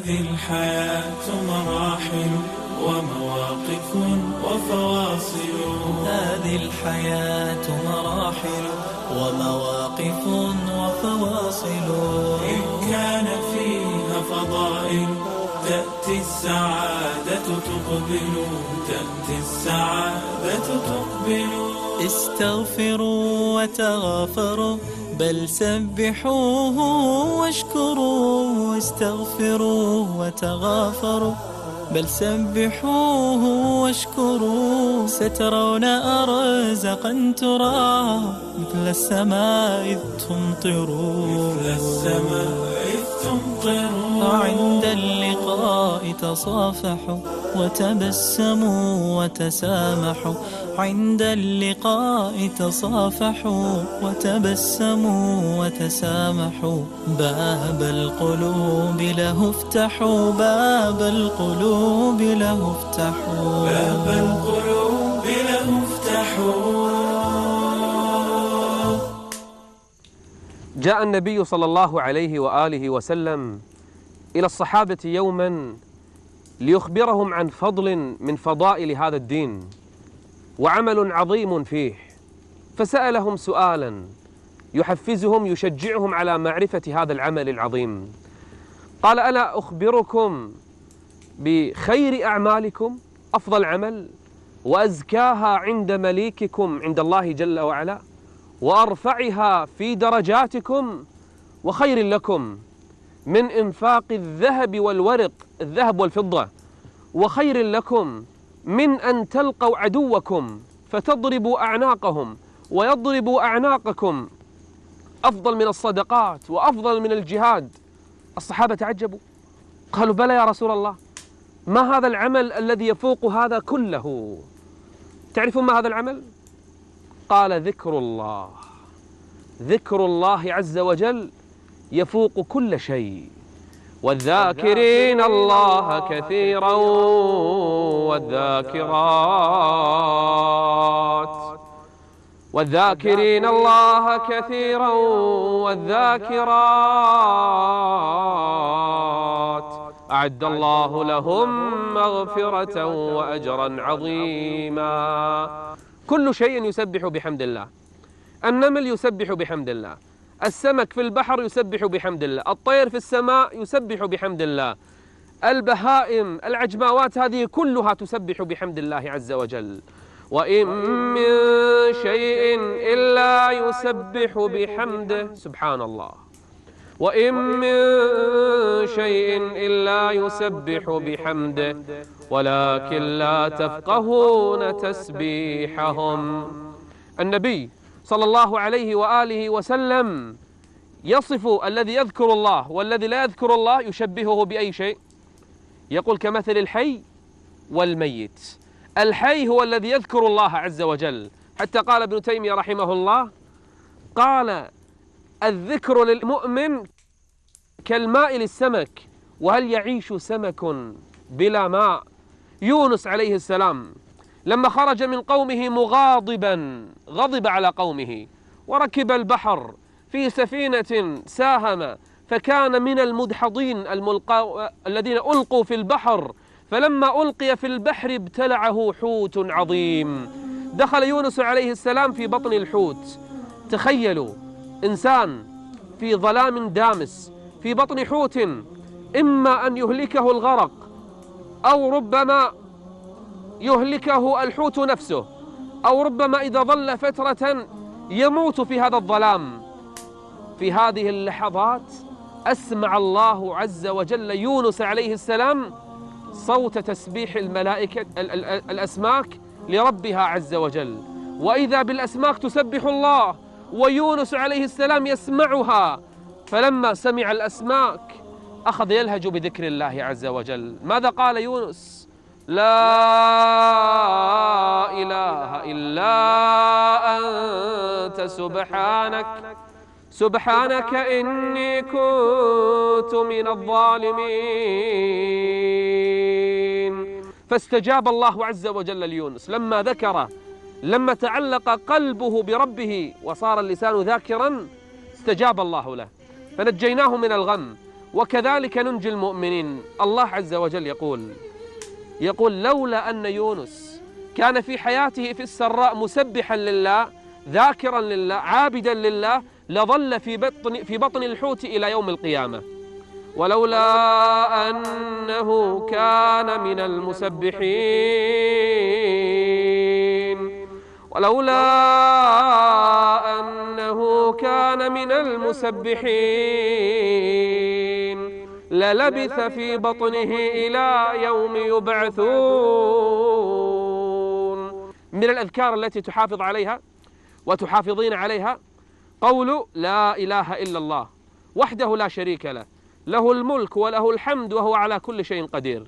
هذه الحياة مراحل ومواقف وفواصل. هذه الحياة مراحل ومواقف وفواصل. إن كان فيها فضائل تأتي السعادة تقبل، تأتي السعادة تقبل. استغفروا وتغافروا بل سبحوه واشكروا. استغفروا وتغافروا بل سبحوه واشكروا. سترون أرزقا ترى مثل السماء إذ تمطروا. مثل السماء إذ تمطروا. عند اللقاء تصافحوا وتبسموا وتسامحوا. عند اللقاء تصافحوا وتبسموا وتسامحوا. باب القلوب له افتحوا. باب القلوب له افتحوا. باب القلوب له افتحوا. جاء النبي صلى الله عليه وآله وسلم إلى الصحابة يوما ليخبرهم عن فضل من فضائل هذا الدين وعمل عظيم فيه، فسألهم سؤالا يحفزهم يشجعهم على معرفة هذا العمل العظيم. قال: ألا أخبركم بخير أعمالكم، أفضل عمل وأزكاها عند مليككم عند الله جل وعلا، وأرفعها في درجاتكم، وخير لكم من إنفاق الذهب والورق، الذهب والفضة، وخير لكم من أن تلقوا عدوكم فتضربوا أعناقهم ويضربوا أعناقكم، أفضل من الصدقات وأفضل من الجهاد. الصحابة تعجبوا، قالوا: بلى يا رسول الله، ما هذا العمل الذي يفوق هذا كله؟ تعرفون ما هذا العمل؟ قال: ذكر الله. ذكر الله عز وجل يفوق كل شيء. والذاكرين الله كثيرا والذاكرات، والذاكرين الله كثيرا والذاكرات أعد الله لهم مغفرة وأجرا عظيما. كل شيء يسبح بحمد الله. النمل يسبح بحمد الله، السمك في البحر يسبح بحمد الله، الطير في السماء يسبح بحمد الله، البهائم العجماوات هذه كلها تسبح بحمد الله عز وجل. وإن من شيء إلا يسبح بحمده. سبحان الله. وإن من شيء إلا يسبح بحمده ولكن لا تفقهون تسبيحهم. النبي صلى الله عليه وآله وسلم يصف الذي يذكر الله والذي لا يذكر الله، يشبهه بأي شيء؟ يقول: كمثل الحي والميت. الحي هو الذي يذكر الله عز وجل، حتى قال ابن تيمية رحمه الله، قال: الذكر للمؤمن كالماء للسمك، وهل يعيش سمك بلا ماء؟ يونس عليه السلام لما خرج من قومه مغاضبا، غضب على قومه وركب البحر في سفينة ساهم فكان من المدحضين الذين ألقوا في البحر، فلما ألقي في البحر ابتلعه حوت عظيم. دخل يونس عليه السلام في بطن الحوت. تخيلوا إنسان في ظلام دامس في بطن حوت، إما أن يهلكه الغرق أو ربما يهلكه الحوت نفسه، أو ربما إذا ظل فترة يموت في هذا الظلام. في هذه اللحظات أسمع الله عز وجل يونس عليه السلام صوت تسبيح الملائكة الأسماك لربها عز وجل، وإذا بالأسماك تسبح الله ويونس عليه السلام يسمعها. فلما سمع الأسماك أخذ يلهج بذكر الله عز وجل. ماذا قال يونس؟ لا إله إلا أنت سبحانك إني كنت من الظالمين. فاستجاب الله عز وجل ليونس لما تعلق قلبه بربه وصار اللسان ذاكرا، استجاب الله له فنجيناه من الغم وكذلك ننجي المؤمنين. الله عز وجل يقول لولا أن يونس كان في حياته في السراء مسبحا لله ذاكرا لله عابدا لله لظل في بطن الحوت إلى يوم القيامة. ولولا أنه كان من المسبحين للبث في بطنه إلى يوم يبعثون. من الأذكار التي تحافظ عليها وتحافظين عليها قول لا إله إلا الله وحده لا شريك له، له الملك وله الحمد وهو على كل شيء قدير.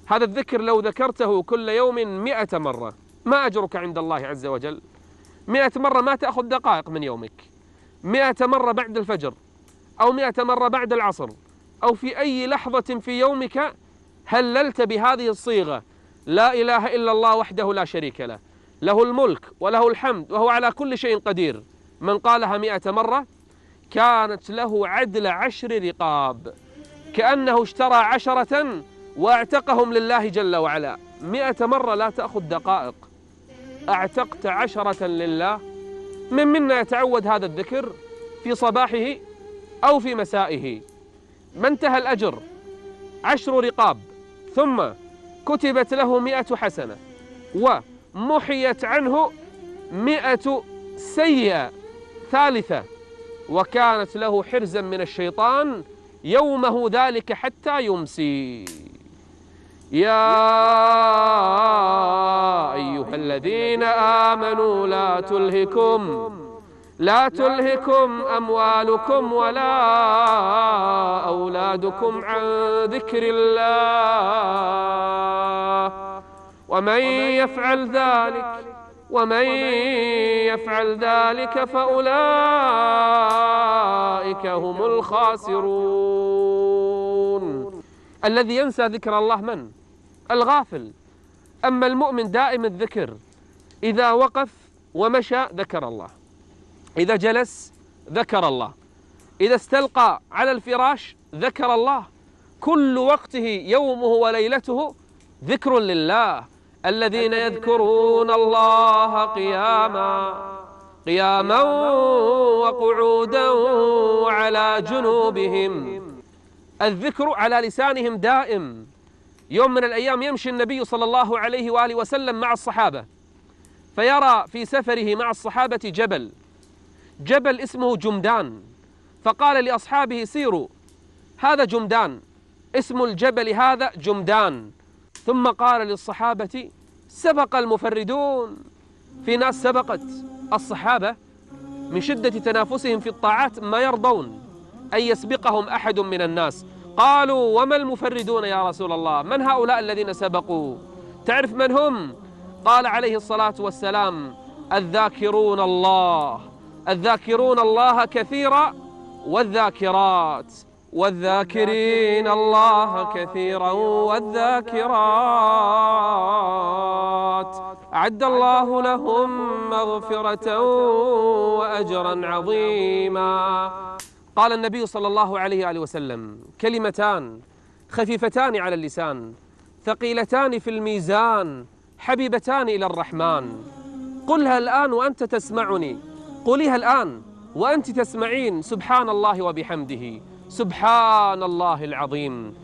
هذا الذكر لو ذكرته كل يوم 100 مرة ما أجرك عند الله عز وجل؟ 100 مرة ما تأخذ دقائق من يومك، 100 مرة بعد الفجر أو 100 مرة بعد العصر أو في أي لحظة في يومك هللت بهذه الصيغة لا إله إلا الله وحده لا شريك له، له الملك وله الحمد وهو على كل شيء قدير. من قالها 100 مرة كانت له عدل 10 رقاب، كأنه اشترى 10 واعتقهم لله جل وعلا. 100 مرة لا تأخذ دقائق، اعتقت 10 لله. منا يتعود هذا الذكر في صباحه أو في مسائه، ما انتهى الأجر 10 رقاب ثم كتبت له 100 حسنة ومحيت عنه 100 سيئة ثالثة، وكانت له حرزا من الشيطان يومه ذلك حتى يمسي. يا أيها الذين آمنوا لا تلهكم أموالكم ولا أولادكم عن ذكر الله ومن يفعل ذلك فأولئك هم الخاسرون. الذي ينسى ذكر الله من؟ الغافل. أما المؤمن دائم الذكر، إذا وقف ومشى ذكر الله، إذا جلس ذكر الله، إذا استلقى على الفراش ذكر الله، كل وقته يومه وليلته ذكر لله. الذين يذكرون الله قياما وقعودا وعلى جنوبهم. الذكر على لسانهم دائم. يوم من الأيام يمشي النبي صلى الله عليه وآله وسلم مع الصحابة، فيرى في سفره مع الصحابة جبل اسمه جمدان، فقال لأصحابه سيروا، هذا جمدان، اسم الجبل هذا جمدان. ثم قال للصحابة سبق المفردون. في ناس سبقت الصحابة من شدة تنافسهم في الطاعات ما يرضون أن يسبقهم أحد من الناس. قالوا وما المفردون يا رسول الله؟ من هؤلاء الذين سبقوا؟ تعرف من هم؟ قال عليه الصلاة والسلام الذاكرون الله كثيرا والذاكرات والذاكرين الله كثيرا والذاكرات أعد الله لهم مغفرة وأجرا عظيما. قال النبي صلى الله عليه وآله وسلم كلمتان خفيفتان على اللسان ثقيلتان في الميزان حبيبتان إلى الرحمن. قلها الآن وأنت تسمعني، قوليها الآن وأنت تسمعين. سبحان الله وبحمده سبحان الله العظيم.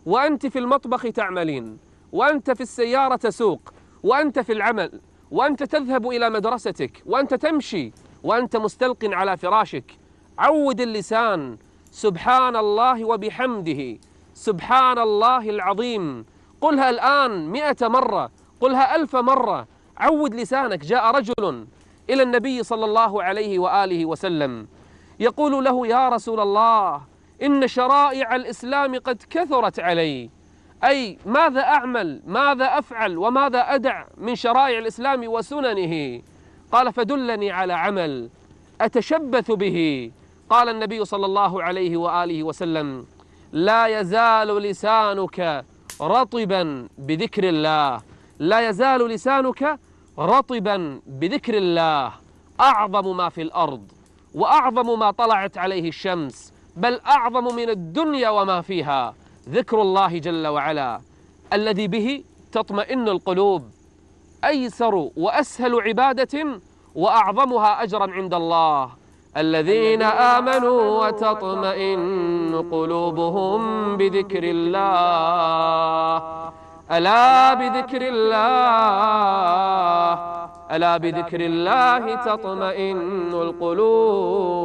وأنت في المطبخ تعملين، وأنت في السيارة تسوق، وأنت في العمل، وأنت تذهب إلى مدرستك، وأنت تمشي، وأنت مستلق على فراشك. عود اللسان سبحان الله وبحمده سبحان الله العظيم. قلها الآن 100 مرة، قلها 1000 مرة. عود لسانك. جاء رجل إلى النبي صلى الله عليه وآله وسلم يقول له يا رسول الله إن شرائع الإسلام قد كثرت علي، أي ماذا أعمل، ماذا أفعل، وماذا أدع من شرائع الإسلام وسننه؟ قال فدلني على عمل أتشبث به. قال النبي صلى الله عليه وآله وسلم لا يزال لسانك رطبا بذكر الله، لا يزال لسانك رطبا بذكر الله. أعظم ما في الأرض وأعظم ما طلعت عليه الشمس بل أعظم من الدنيا وما فيها ذكر الله جل وعلا الذي به تطمئن القلوب، أيسر وأسهل عبادة وأعظمها أجرا عند الله. الذين آمنوا وتطمئن قلوبهم بذكر الله، ألا بذكر الله، ألا بذكر الله تطمئن القلوب.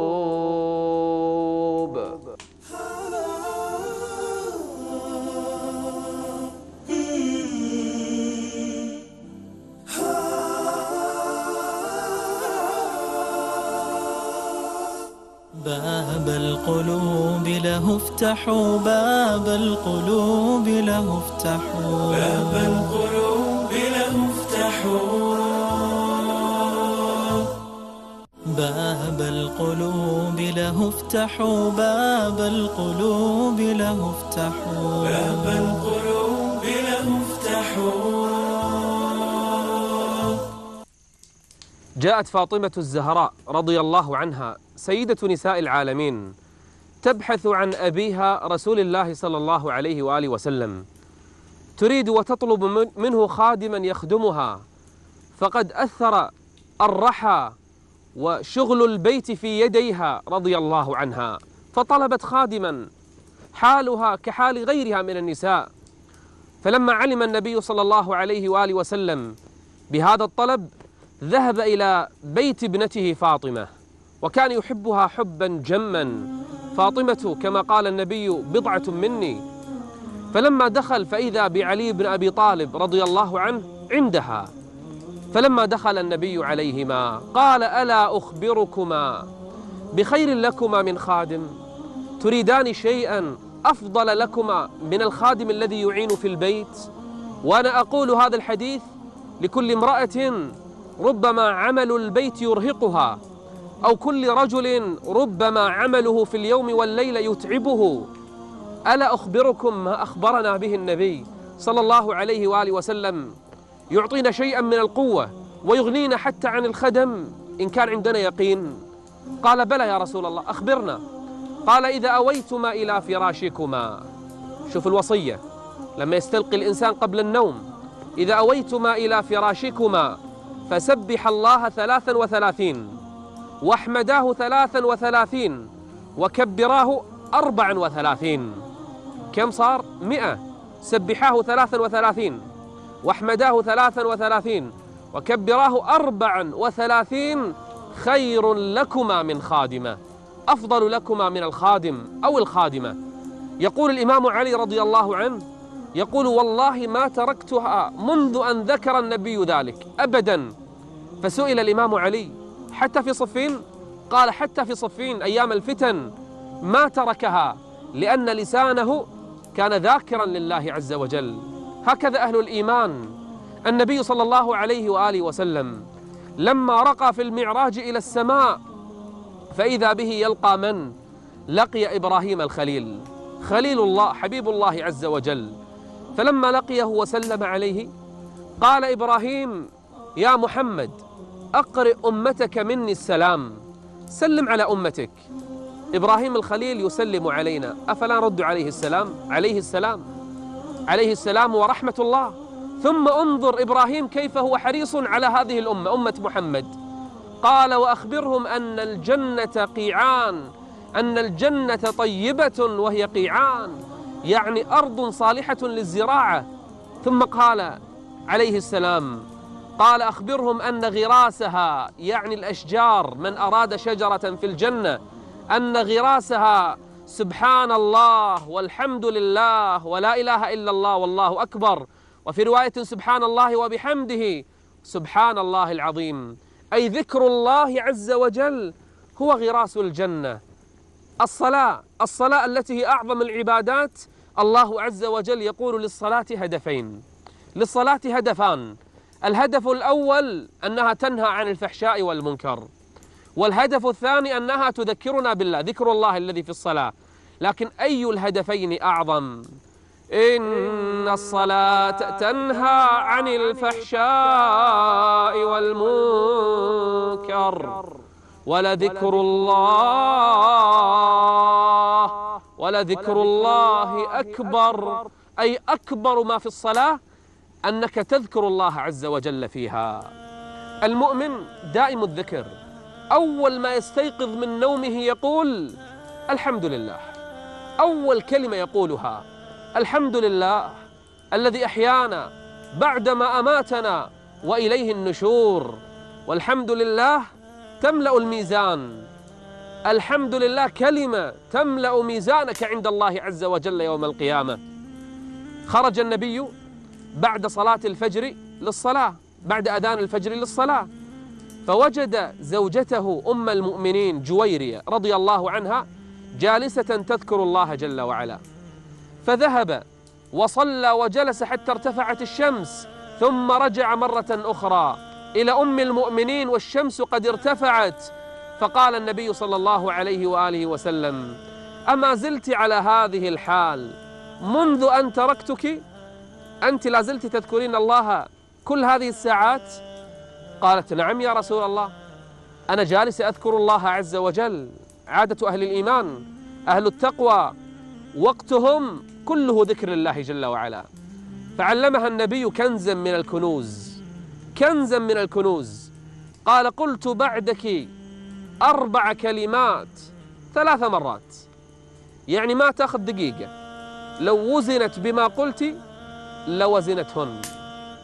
باب القلوب له افتحوا، باب القلوب له افتحوا، باب القلوب له افتحوا، باب القلوب له افتحوا، باب القلوب له افتحوا، باب القلوب له افتحوا. جاءت فاطمة الزهراء رضي الله عنها سيدة نساء العالمين تبحث عن أبيها رسول الله صلى الله عليه وآله وسلم، تريد وتطلب منه خادما يخدمها، فقد أثر الرحى وشغل البيت في يديها رضي الله عنها، فطلبت خادما حالها كحال غيرها من النساء. فلما علم النبي صلى الله عليه وآله وسلم بهذا الطلب ذهب إلى بيت ابنته فاطمة، وكان يحبها حبا جما. فاطمة كما قال النبي بضعة مني. فلما دخل فإذا بعلي بن أبي طالب رضي الله عنه عندها، فلما دخل النبي عليهما قال: ألا أخبركما بخير لكما من خادم؟ تريدان شيئا أفضل لكما من الخادم الذي يعين في البيت؟ وأنا أقول هذا الحديث لكل امرأة ربما عمل البيت يرهقها، أو كل رجل ربما عمله في اليوم والليلة يتعبه. ألا أخبركم ما أخبرنا به النبي صلى الله عليه وآله وسلم، يعطينا شيئا من القوة ويغنينا حتى عن الخدم إن كان عندنا يقين؟ قال: بلى يا رسول الله، أخبرنا. قال: إذا أويتما إلى فراشكما، شوف الوصية لما يستلقي الإنسان قبل النوم: إذا أويتما إلى فراشكما فسبح الله 33 واحمداه 33 وكبراه 34. كم صار؟ 100. سبحاه 33 واحمداه 33 وكبراه 34 خير لكما من خادمة، أفضل لكما من الخادم أو الخادمة. يقول الإمام علي رضي الله عنه، يقول: والله ما تركتها منذ أن ذكر النبي ذلك أبدا. فسئل الإمام علي: حتى في صفين؟ قال: حتى في صفين أيام الفتن ما تركها، لأن لسانه كان ذاكرا لله عز وجل. هكذا أهل الإيمان. النبي صلى الله عليه وآله وسلم لما رقى في المعراج إلى السماء فإذا به يلقى من؟ لقي إبراهيم الخليل، خليل الله حبيب الله عز وجل. فلما لقيه وسلم عليه قال إبراهيم: يا محمد أقرئ أمتك مني السلام، سلم على أمتك. إبراهيم الخليل يسلم علينا، أفلا نرد عليه السلام؟ عليه السلام، عليه السلام ورحمة الله. ثم انظر إبراهيم كيف هو حريص على هذه الأمة، أمة محمد. قال: وأخبرهم أن الجنة قيعان، أن الجنة طيبة وهي قيعان، يعني أرض صالحة للزراعة. ثم قال عليه السلام، قال: أخبرهم أن غراسها، يعني الأشجار، من أراد شجرة في الجنة، أن غراسها سبحان الله والحمد لله ولا إله إلا الله والله أكبر، وفي رواية سبحان الله وبحمده سبحان الله العظيم، أي ذكر الله عز وجل هو غراس الجنة. الصلاة التي هي أعظم العبادات، الله عز وجل يقول للصلاة هدفين، للصلاة هدفان: الهدف الأول أنها تنهى عن الفحشاء والمنكر، والهدف الثاني أنها تذكرنا بالله، ذكر الله الذي في الصلاة. لكن أي الهدفين أعظم؟ إن الصلاة تنهى عن الفحشاء والمنكر ولذكر الله ولذكر الله أكبر، أي أكبر ما في الصلاة أنك تذكر الله عز وجل فيها. المؤمن دائم الذكر، أول ما يستيقظ من نومه يقول الحمد لله، أول كلمة يقولها الحمد لله الذي أحيانا بعدما أماتنا وإليه النشور. والحمد لله تملأ الميزان، الحمد لله كلمة تملأ ميزانك عند الله عز وجل يوم القيامة. خرج النبي بعد صلاة الفجر للصلاة، بعد أذان الفجر للصلاة، فوجد زوجته أم المؤمنين جويرية رضي الله عنها جالسة تذكر الله جل وعلا، فذهب وصلى وجلس حتى ارتفعت الشمس، ثم رجع مرة أخرى إلى أم المؤمنين والشمس قد ارتفعت، فقال النبي صلى الله عليه وآله وسلم: أما زلت على هذه الحال منذ أن تركتك؟ أنت لا زلت تذكرين الله كل هذه الساعات؟ قالت: نعم يا رسول الله، أنا جالس أذكر الله عز وجل. عادة أهل الإيمان أهل التقوى وقتهم كله ذكر الله جل وعلا، فعلمها النبي كنزا من الكنوز، كنزا من الكنوز. قال: قلت بعدك 4 كلمات 3 مرات، يعني ما تأخذ دقيقة، لو وزنت بما قلت لوزنتهن،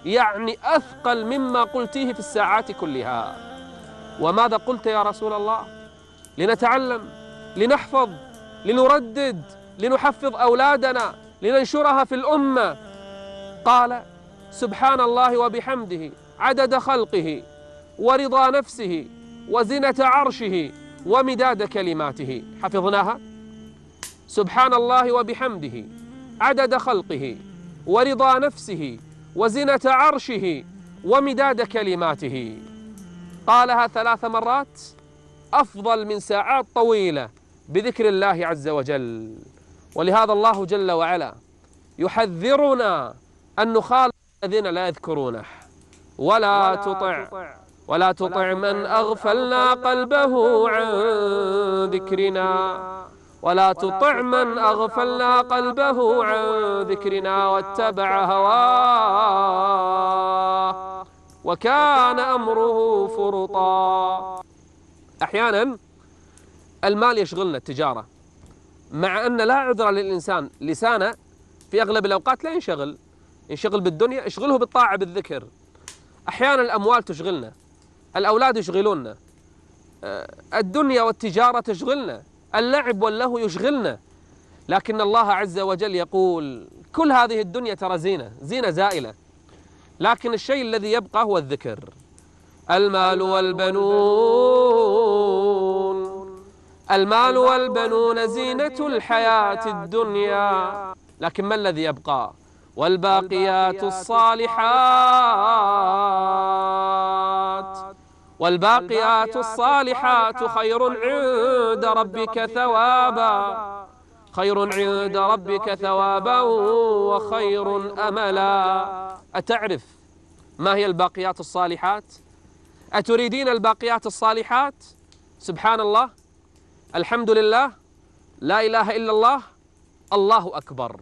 يعني أثقل مما قلتيه في الساعات كلها. وماذا قلت يا رسول الله؟ لنتعلم، لنحفظ، لنردد، لنحفظ أولادنا، لننشرها في الأمة. قال: سبحان الله وبحمده عدد خلقه ورضا نفسه وزنة عرشه ومداد كلماته. حفظناها؟ سبحان الله وبحمده عدد خلقه ورضا نفسه وزنة عرشه ومداد كلماته. قالها 3 مرات، أفضل من ساعات طويلة بذكر الله عز وجل. ولهذا الله جل وعلا يحذرنا أن نخالف الذين لا يذكرونه. ولا تطع من أغفلنا قلبه عن ذكرنا، ولا تطع من أغفلنا قلبه عن ذكرنا واتبع هواه وكان أمره فرطا. أحيانا المال يشغلنا، التجارة، مع أن لا عذر للإنسان، لسانه في أغلب الأوقات لا ينشغل بالدنيا، اشغله بالطاعة بالذكر. أحيانا الأموال تشغلنا، الأولاد يشغلوننا، الدنيا والتجارة تشغلنا، اللعب واللهو يشغلنا، لكن الله عز وجل يقول كل هذه الدنيا ترى زينة زائلة، لكن الشيء الذي يبقى هو الذكر. المال والبنون زينة الحياة الدنيا، لكن ما الذي يبقى؟ والباقيات الصالحات خير عند ربك ثوابا وخير أملا. أتعرف ما هي الباقيات الصالحات؟ أتريدين الباقيات الصالحات؟ سبحان الله، الحمد لله، لا إله إلا الله، الله أكبر.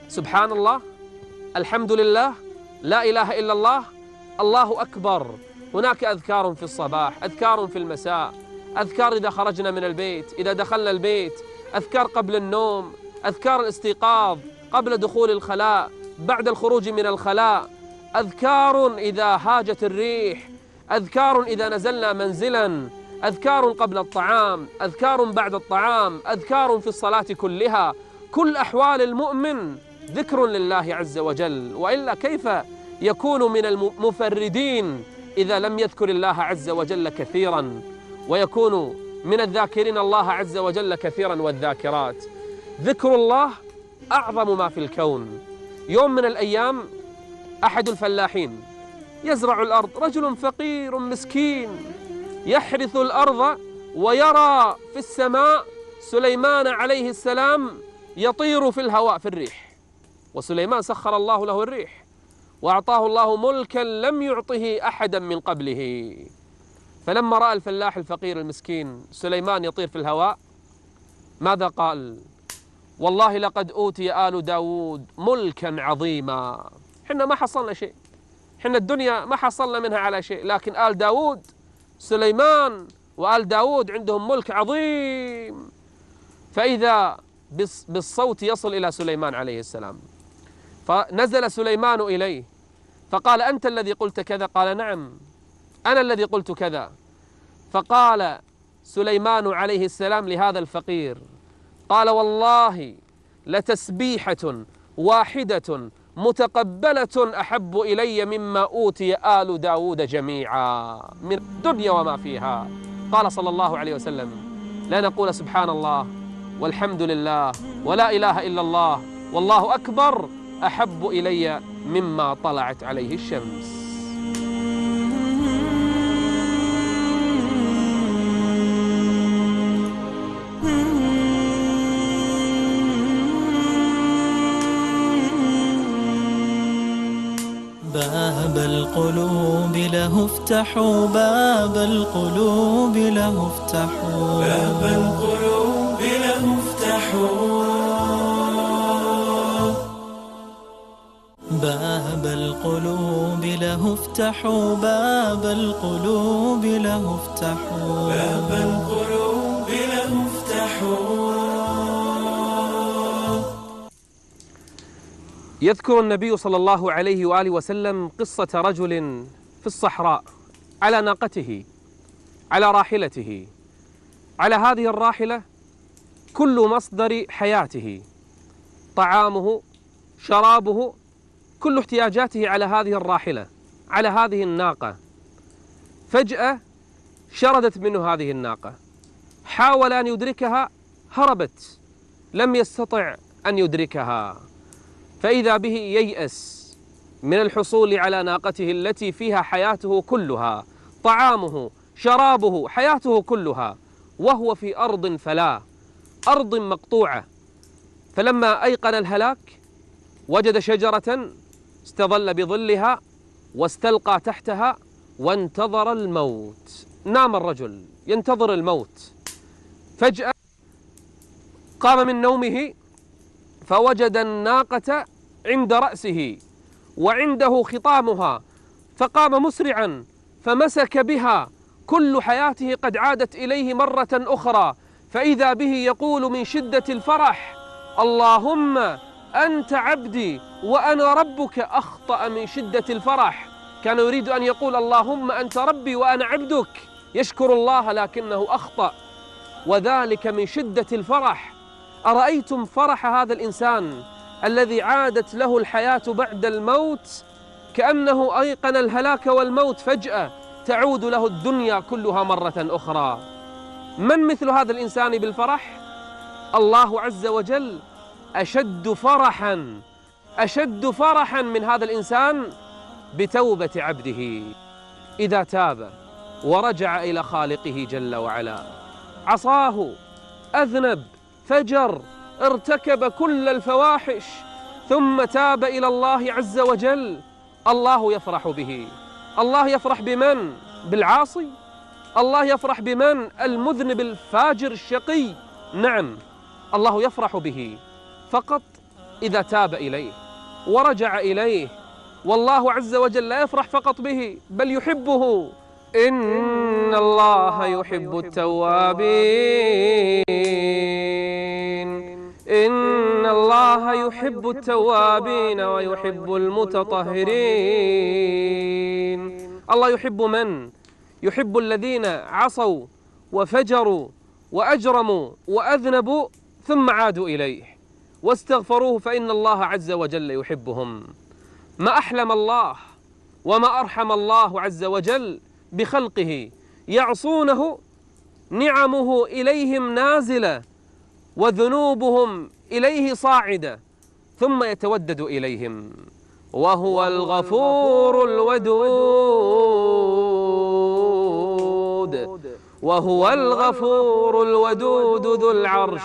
سبحان الله، الحمد لله، لا إله إلا الله، الله أكبر. هناك أذكار في الصباح، أذكار في المساء، أذكار إذا خرجنا من البيت، إذا دخلنا البيت، أذكار قبل النوم، أذكار الاستيقاظ، قبل دخول الخلاء، بعد الخروج من الخلاء، أذكار إذا هاجت الريح، أذكار إذا نزلنا منزلا، أذكار قبل الطعام، أذكار بعد الطعام، أذكار في الصلاة كلها. كل أحوال المؤمن ذكر لله عز وجل، وإلا كيف يكون من المفردين إذا لم يذكر الله عز وجل كثيرا، ويكون من الذاكرين الله عز وجل كثيرا والذاكرات. ذكر الله أعظم ما في الكون. يوم من الأيام أحد الفلاحين يزرع الأرض، رجل فقير مسكين يحرث الأرض، ويرى في السماء سليمان عليه السلام يطير في الهواء في الريح. وسليمان سخر الله له الريح، وأعطاه الله ملكا لم يعطه أحدا من قبله. فلما رأى الفلاح الفقير المسكين سليمان يطير في الهواء، ماذا قال؟ والله لقد أوتي آل داود ملكا عظيما. حنا ما حصلنا شيء، حنا الدنيا ما حصلنا منها على شيء، لكن آل داود سليمان وآل داود عندهم ملك عظيم. فإذا بالصوت يصل إلى سليمان عليه السلام، فنزل سليمان إليه فقال: أنت الذي قلت كذا؟ قال: نعم أنا الذي قلت كذا. فقال سليمان عليه السلام لهذا الفقير، قال: والله لتسبيحة واحدة متقبلة أحب إلي مما أوتي آل داود جميعا من الدنيا وما فيها. قال صلى الله عليه وسلم: لا نقول سبحان الله والحمد لله ولا إله إلا الله والله أكبر أحب إلي مما طلعت عليه الشمس. باب القلوب له افتحوا، باب القلوب له افتحوا، باب القلوب له افتحوا، باب القلوب له افتحوا، باب القلوب له افتحوا، باب القلوب له افتحوا. يذكر النبي صلى الله عليه وآله وسلم قصة رجل في الصحراء على ناقته، على راحلته. على هذه الراحلة كل مصدر حياته، طعامه، شرابه، كل احتياجاته على هذه الراحلة، على هذه الناقة. فجأة شردت منه هذه الناقة، حاول أن يدركها، هربت، لم يستطع أن يدركها. فإذا به ييأس من الحصول على ناقته التي فيها حياته كلها، طعامه، شرابه، حياته كلها، وهو في أرض فلاة، أرض مقطوعة. فلما أيقن الهلاك وجد شجرة استظل بظلها واستلقى تحتها وانتظر الموت. نام الرجل ينتظر الموت. فجأة قام من نومه فوجد الناقة عند رأسه وعنده خطامها، فقام مسرعا فمسك بها، كل حياته قد عادت إليه مرة أخرى. فإذا به يقول من شدة الفرح: اللهم أنت عبدي وأنا ربك. أخطأ من شدة الفرح، كان يريد أن يقول اللهم أنت ربي وأنا عبدك، يشكر الله، لكنه أخطأ، وذلك من شدة الفرح. أرأيتم فرح هذا الإنسان الذي عادت له الحياة بعد الموت، كأنه أيقن الهلاك والموت، فجأة تعود له الدنيا كلها مرة أخرى. من مثل هذا الإنسان بالفرح؟ الله عز وجل أشد فرحا من هذا الإنسان بتوبة عبده إذا تاب ورجع إلى خالقه جل وعلا. عصاه، أذنب، فجر، ارتكب كل الفواحش، ثم تاب إلى الله عز وجل، الله يفرح به. الله يفرح بمن؟ بالعاصي؟ الله يفرح بمن؟ المذنب الفاجر الشقي؟ نعم، الله يفرح به فقط إذا تاب إليه ورجع إليه. والله عز وجل لا يفرح فقط به، بل يحبه. إن الله يحب التوابين، إن الله يحب التوابين ويحب المتطهرين. الله يحب من؟ يحب الذين عصوا وفجروا وأجرموا وأذنبوا ثم عادوا إليه واستغفروه، فإن الله عز وجل يحبهم. ما أحلم الله وما أرحم الله عز وجل بخلقه، يعصونه، نعمه إليهم نازلة وذنوبهم إليه صاعدة، ثم يتودد إليهم، وهو الغفور الودود، وهو الغفور الودود ذو العرش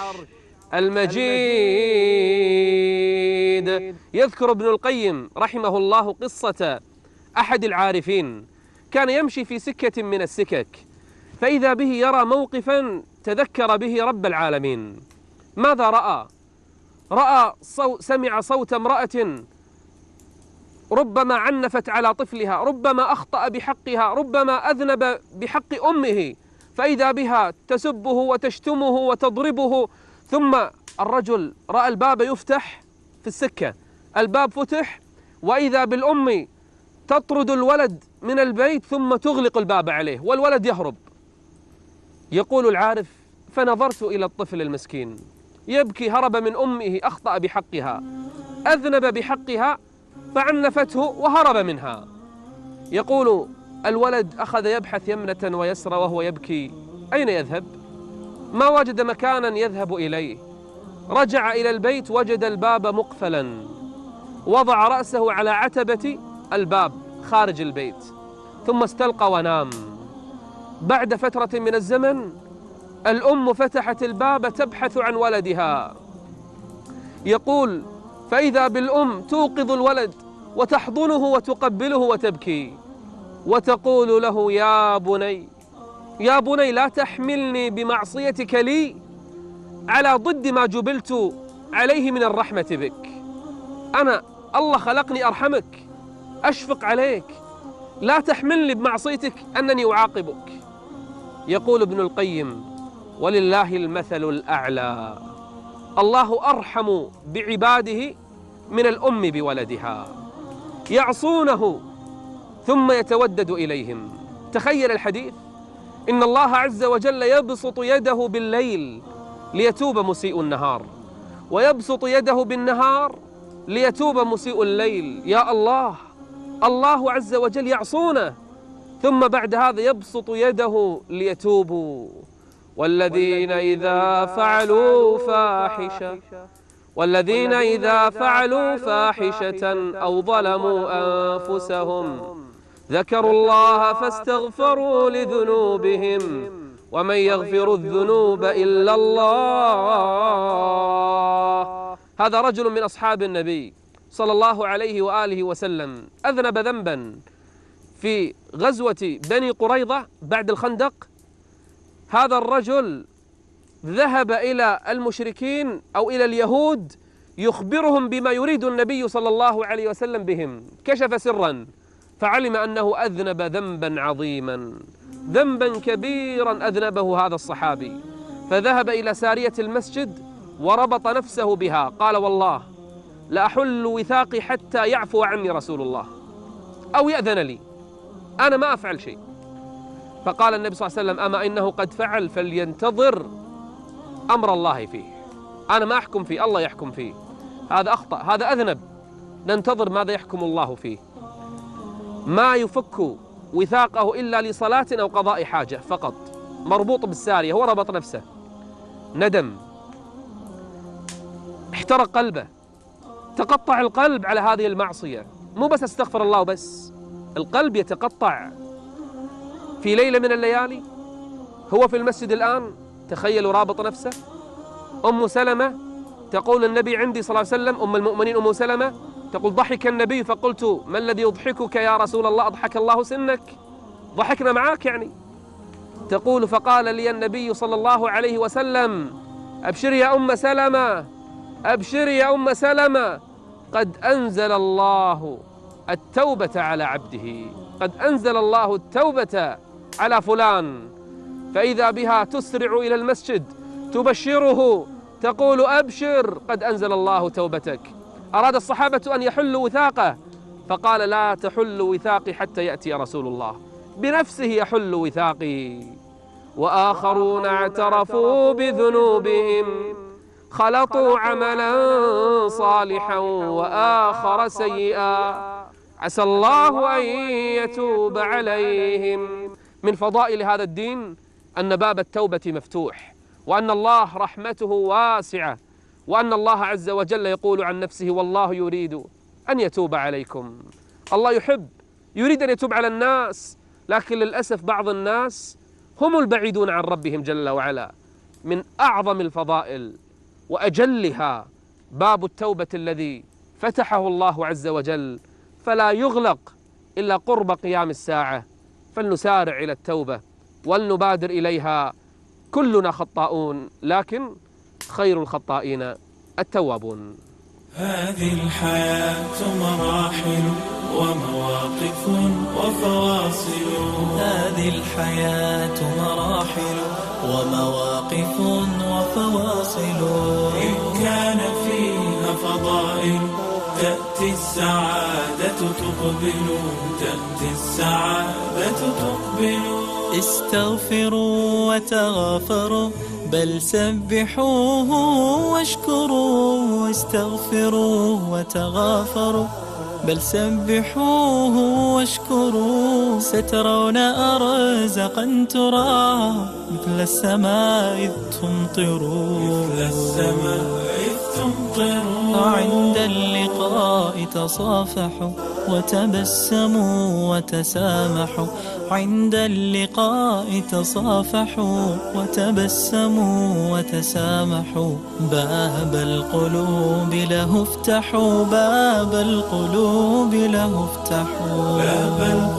المجيد. يذكر ابن القيم رحمه الله قصة أحد العارفين، كان يمشي في سكة من السكك، فإذا به يرى موقفا تذكر به رب العالمين. ماذا رأى؟ سمع صوت امرأة ربما عنفت على طفلها، ربما أخطأ بحقها، ربما أذنب بحق أمه، فإذا بها تسبه وتشتمه وتضربه. ثم الرجل رأى الباب يفتح في السكة، الباب فتح، وإذا بالأم تطرد الولد من البيت ثم تغلق الباب عليه والولد يهرب. يقول العارف: فنظرت إلى الطفل المسكين يبكي، هرب من أمه، أخطأ بحقها، أذنب بحقها فعنفته وهرب منها. يقول الولد أخذ يبحث يمنة ويسرى وهو يبكي، أين يذهب؟ ما وجد مكانا يذهب إليه. رجع إلى البيت وجد الباب مقفلا، وضع رأسه على عتبة الباب خارج البيت، ثم استلقى ونام. بعد فترة من الزمن الأم فتحت الباب تبحث عن ولدها. يقول: فإذا بالأم توقظ الولد وتحضنه وتقبله وتبكي وتقول له: يا بني يا بني، لا تحملني بمعصيتك لي على ضد ما جبلت عليه من الرحمة بك. أنا الله خلقني أرحمك، أشفق عليك، لا تحملني بمعصيتك أنني أعاقبك. يقول ابن القيم: ولله المثل الأعلى، الله أرحم بعباده من الأم بولدها، يعصونه ثم يتودد إليهم. تخيل الحديث: إن الله عز وجل يبسط يده بالليل ليتوب مسيء النهار، ويبسط يده بالنهار ليتوب مسيء الليل. يا الله، الله عز وجل يعصونه ثم بعد هذا يبسط يده ليتوبوا. والذين إذا فعلوا فاحشة أو ظلموا أنفسهم ذكروا الله فاستغفروا لذنوبهم ومن يغفر الذنوب إلا الله. هذا رجل من أصحاب النبي صلى الله عليه وآله وسلم أذنب ذنبا في غزوة بني قريظة بعد الخندق. هذا الرجل ذهب إلى المشركين أو إلى اليهود يخبرهم بما يريد النبي صلى الله عليه وسلم بهم. كشف سرا فعلم أنه أذنب ذنبا عظيما، ذنبا كبيرا أذنبه هذا الصحابي، فذهب إلى سارية المسجد وربط نفسه بها. قال: والله لأحل وثاقي حتى يعفو عني رسول الله أو يأذن لي، أنا ما أفعل شيء. فقال النبي صلى الله عليه وسلم: أما إنه قد فعل فلينتظر أمر الله فيه، أنا ما أحكم فيه، الله يحكم فيه. هذا أخطأ، هذا أذنب، ننتظر ماذا يحكم الله فيه. ما يفك وثاقه إلا لصلاة أو قضاء حاجة فقط، مربوط بالسارية، هو ربط نفسه. ندم، احترق قلبه، تقطع القلب على هذه المعصية. مو بس استغفر الله وبس، القلب يتقطع. في ليلة من الليالي هو في المسجد الآن، تخيلوا، رابط نفسه. أم سلمة تقول: النبي عندي صلى الله عليه وسلم، أم المؤمنين أم سلمة تقول: ضحك النبي فقلت: ما الذي يضحكك يا رسول الله؟ أضحك الله سنك، ضحكنا معاك يعني. تقول: فقال لي النبي صلى الله عليه وسلم: أبشري يا أم سلمة، أبشري يا أم سلمة، قد أنزل الله التوبة على عبده، قد أنزل الله التوبة على فلان. فإذا بها تسرع إلى المسجد تبشره، تقول: أبشر قد أنزل الله توبتك. أراد الصحابة أن يحلوا وثاقه، فقال: لا تحل وثاقي حتى يأتي رسول الله، بنفسه يحل وثاقي. وآخرون اعترفوا بذنوبهم خلطوا عملا صالحا وآخر سيئا عسى الله أن يتوب عليهم. من فضائل هذا الدين أن باب التوبة مفتوح، وأن الله رحمته واسعة، وأن الله عز وجل يقول عن نفسه: والله يريد أن يتوب عليكم. الله يريد أن يتوب على الناس، لكن للأسف بعض الناس هم البعيدون عن ربهم جل وعلا. من أعظم الفضائل وأجلها باب التوبة الذي فتحه الله عز وجل، فلا يغلق إلا قرب قيام الساعة. فلنسارع إلى التوبة ولنبادر إليها. كلنا خطاؤون، لكن خير الخطائين التوابون. هذه الحياة مراحل ومواقف وفواصل. هذه الحياة مراحل ومواقف وفواصل. إن كان فيها فضائل تأتي السعادة تقبل، تأتي السعادة تقبل. استغفروا وتغافروا بل سبحوه واشكروا. استغفروا وتغافروا بل سبحوه واشكروا. سترون أرزقا ترى مثل السماء إذ تمطروا. مثل السماء إذ تمطروا. عند اللقاء تصافحوا وتبسموا وتسامحوا. عند اللقاء تصافحوا وتبسموا وتسامحوا. باب القلوب له افتحوا. باب القلوب له افتحوا. باب